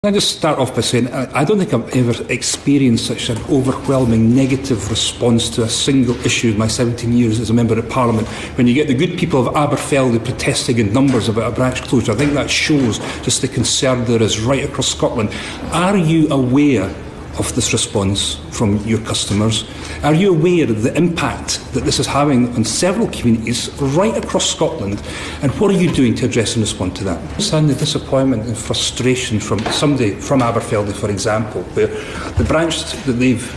Can I just start off by saying I don't think I've ever experienced such an overwhelming negative response to a single issue in my 17 years as a Member of Parliament. When you get the good people of Aberfeldy protesting in numbers about a branch closure, I think that shows just the concern there is right across Scotland. Are you aware of this response from your customers? Are you aware of the impact that this is having on several communities right across Scotland? And what are you doing to address and respond to that? I understand the disappointment and frustration from somebody from Aberfeldy, for example, where the branch that they've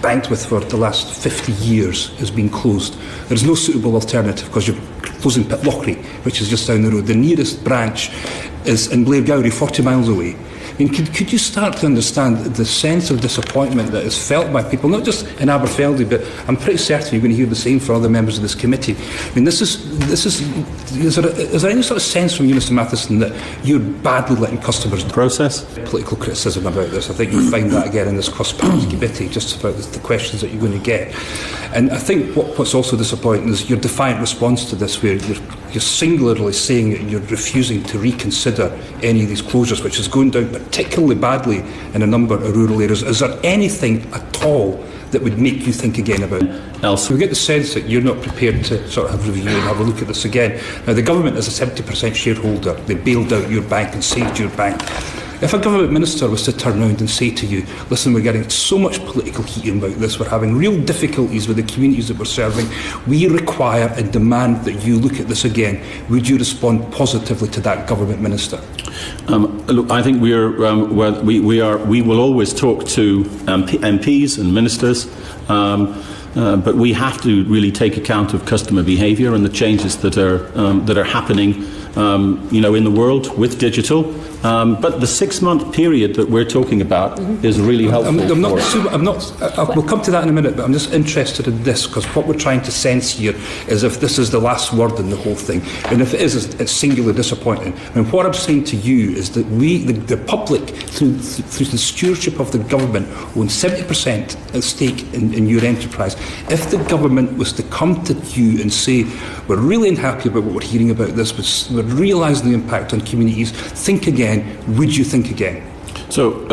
banked with for the last 50 years has been closed. There is no suitable alternative because you're closing Pitlochry, which is just down the road. The nearest branch is in Blairgowrie, 40 miles away. I mean, could you start to understand the sense of disappointment that is felt by people, not just in Aberfeldy, but I'm pretty certain you're going to hear the same for other members of this committee. I mean, is there any sort of sense from you, Mr Matheson, that you're badly letting customers process political criticism about this? I think you'll find that again in this cross-party committee, just about the questions that you're going to get. And I think what's also disappointing is your defiant response to this, where you're singularly saying that you're refusing to reconsider any of these closures, which is going down particularly badly in a number of rural areas. Is there anything at all that would make you think again about it? Else, we get the sense that you're not prepared to sort of review and have a look at this again. Now, the government is a 70% shareholder. They bailed out your bank and saved your bank. If a government minister was to turn around and say to you, listen, we're getting so much political heat about this, we're having real difficulties with the communities that we're serving, we require and demand that you look at this again, would you respond positively to that government minister? Look, I think we will always talk to MPs and ministers, but we have to really take account of customer behaviour and the changes that are happening in the world with digital. But the 6-month period that we're talking about is really helpful. We'll come to that in a minute, but I'm just interested in this, because what we're trying to sense here is if this is the last word in the whole thing. And if it is, it's singularly disappointing. And what I'm saying to you is that the public, through the stewardship of the government, own 70% at stake in your enterprise. If the government was to come to you and say, we're really unhappy about what we're hearing about this, we're realising the impact on communities, think again, would you think again? So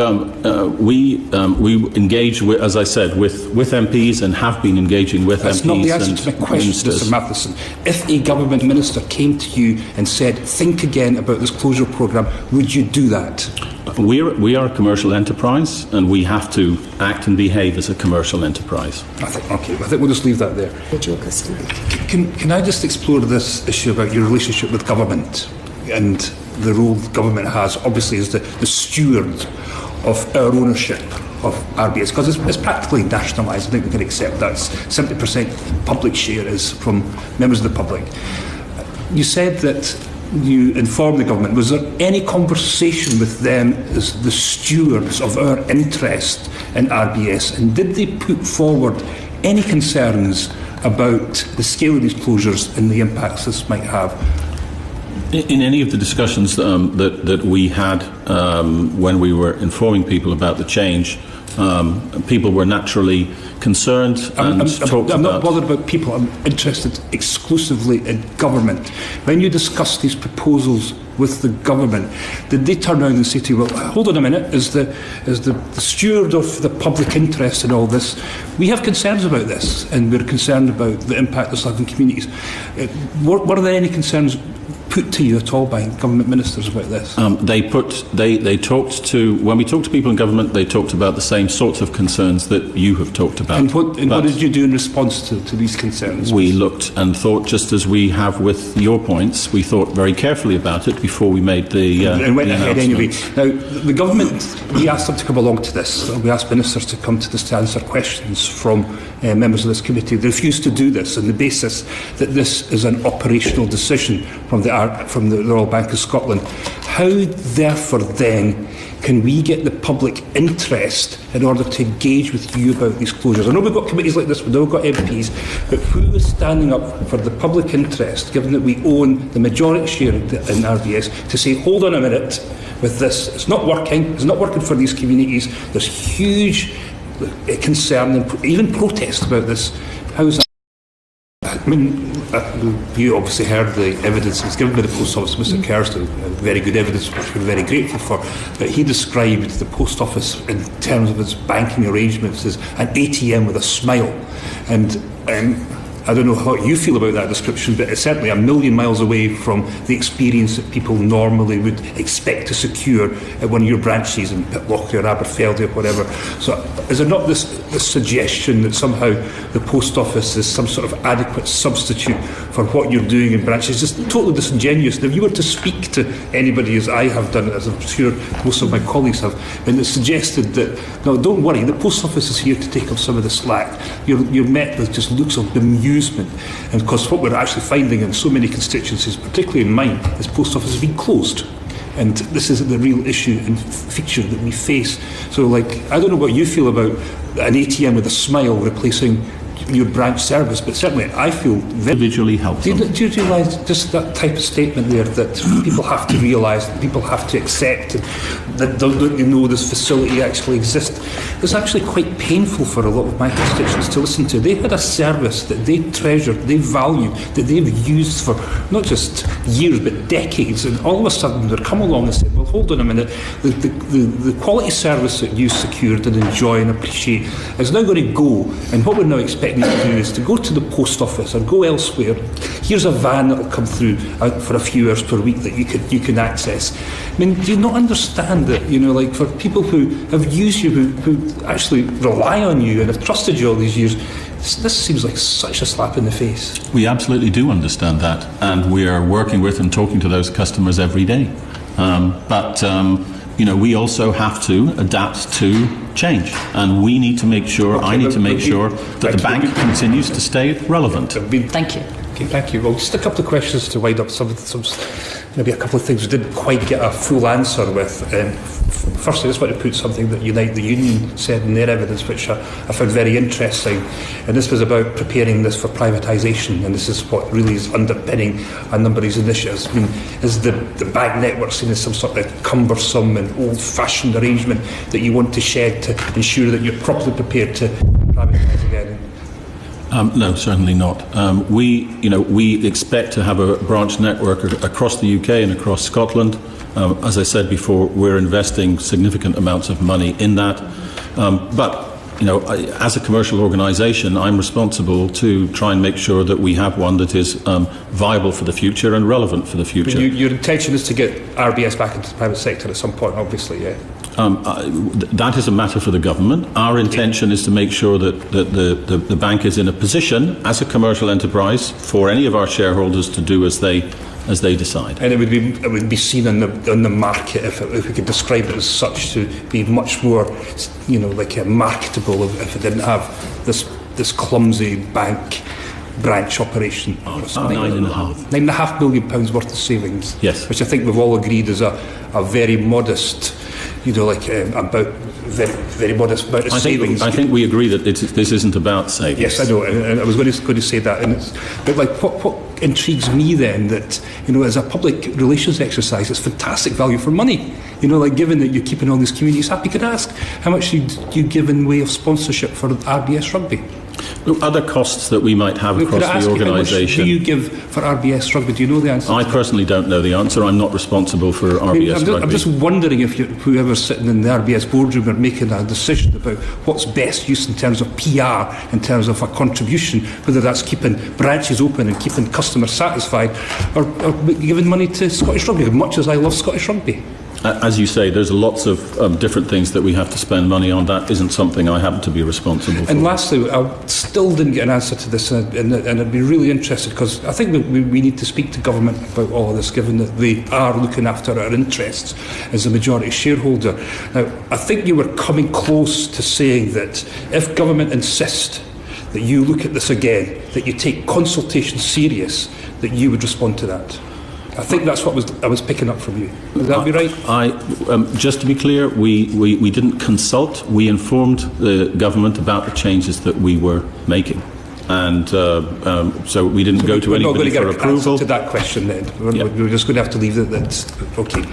we engage, with, as I said, with MPs and have been engaging with That's MPs. That's not the answer to my question, Mr Matheson. If a government minister came to you and said, think again about this closure programme, would you do that? We are a commercial enterprise, and we have to act and behave as a commercial enterprise. I think we'll just leave that there. Can I just explore this issue about your relationship with government and the role government has, obviously, as the steward of our ownership of RBS, because it's practically nationalised. I think we can accept that. 70% public share is from members of the public. You said that you informed the government. Was there any conversation with them as the stewards of our interest in RBS, and did they put forward any concerns about the scale of these closures and the impacts this might have? In any of the discussions that we had when we were informing people about the change, people were naturally concerned and talked about... I'm not bothered about people. I'm interested exclusively in government. When you discuss these proposals with the government, did they turn around and say to you, well, hold on a minute, as the steward of the public interest in all this, we have concerns about this, and we're concerned about the impact this has on communities. Were there any concerns put to you at all by government ministers about this? They talked to, when we talked to people in government, they talked about the same sorts of concerns that you have talked about. And what did you do in response to these concerns? We looked and thought, just as we have with your points, we thought very carefully about it before we made the and went ahead anyway. Now, the government, we asked them to come along to this. We asked ministers to come to this to answer questions from members of this committee. They refused to do this on the basis that this is an operational decision from the Royal Bank of Scotland. How, therefore, then, can we get the public interest in order to engage with you about these closures? I know we've got committees like this, we've got MPs, but who is standing up for the public interest, given that we own the majority share in RBS, to say, hold on a minute with this, it's not working for these communities, there's huge concern and even protest about this. How is that? mean, you obviously heard the evidence that was given by the Post Office. Mr Kerr, very good evidence, which we're very grateful for. But he described the Post Office in terms of its banking arrangements as an ATM with a smile. And I don't know how you feel about that description, but it's certainly a million miles away from the experience that people normally would expect to secure at one of your branches in Pitlochry or Aberfeldy or whatever. So is there not this suggestion that somehow the Post Office is some sort of adequate substitute for what you're doing in branches? It's just totally disingenuous. And if you were to speak to anybody, as I have done, as I'm sure most of my colleagues have, and it's suggested that, no, don't worry, the Post Office is here to take up some of the slack, you're met with just looks of bemusement. And because what we're actually finding in so many constituencies, particularly in mine, is Post Office has been closed. And this is the real issue and feature that we face. So, like, I don't know what you feel about an ATM with a smile replacing your branch service, but certainly I feel very individually helpful. Do you realise just that type of statement there, that people have to realise, that people have to accept, that don't you know this facility actually exists? It's actually quite painful for a lot of my constituents to listen to. They had a service that they treasured, they valued, that they've used for not just years but decades, and all of a sudden they're come along and said, well, hold on a minute, the quality service that you secured and enjoy and appreciate is now going to go, and what we're now expecting to do is to go to the Post Office or go elsewhere. Here's a van that will come through for a few hours per week that you can access. I mean, do you not understand that, you know, like, for people who have used you, who actually rely on you and have trusted you all these years, this seems like such a slap in the face. We absolutely do understand that, and we are working with and talking to those customers every day. You know, we also have to adapt to change, and we need to make sure, I need to make sure that the bank continues to stay relevant. Thank you. Okay, thank you. Well, just a couple of questions to wind up some maybe a couple of things we didn't quite get a full answer with. Firstly, I just want to put something that Unite the Union said in their evidence, which I found very interesting. And this was about preparing this for privatisation, and this is what really is underpinning a number of these initiatives. I mean, is the bank network seen as some sort of cumbersome and old-fashioned arrangement that you want to shed to ensure that you're properly prepared to privatise again? No, certainly not. We expect to have a branch network across the UK and across Scotland. As I said before, we're investing significant amounts of money in that. As a commercial organisation, I'm responsible to try and make sure that we have one that is viable for the future and relevant for the future. Your intention is to get RBS back into the private sector at some point, obviously, yeah? That is a matter for the government. Our intention is to make sure that the bank is in a position as a commercial enterprise for any of our shareholders to do as they decide. And it would be seen on the market, if we could describe it as such, to be much more, marketable if it didn't have this clumsy bank branch operation. £9.5 million worth of savings. Yes. Which I think we've all agreed is a very modest, about very modest amount of savings. I think we agree that this isn't about savings. Yes, I know, and I was going to say that. But what intrigues me then, that as a public relations exercise, it's fantastic value for money. Given that you're keeping all these communities happy, could I ask how much do you give in way of sponsorship for RBS Rugby? Look, other costs that we might have across the organisation. How much do you give for RBS Rugby? Do you know the answer? I personally don't know the answer. I'm not responsible for RBS Rugby. I'm just wondering if whoever's sitting in the RBS boardroom are making a decision about what's best use in terms of PR, in terms of a contribution, whether that's keeping branches open and keeping customers satisfied, or giving money to Scottish Rugby, as much as I love Scottish Rugby. As you say, there's lots of different things that we have to spend money on. That isn't something I happen to be responsible for. And lastly, I still didn't get an answer to this, and I'd be really interested, because I think we need to speak to government about all of this, given that they are looking after our interests as a majority shareholder. Now, I think you were coming close to saying that if government insist that you look at this again, that you take consultation serious, that you would respond to that. I think that's what I was picking up from you. Would that be right? Just to be clear, we didn't consult. We informed the government about the changes that we were making. And so we didn't go to anybody for approval. To that question then. We're just going to have to leave it. Okay.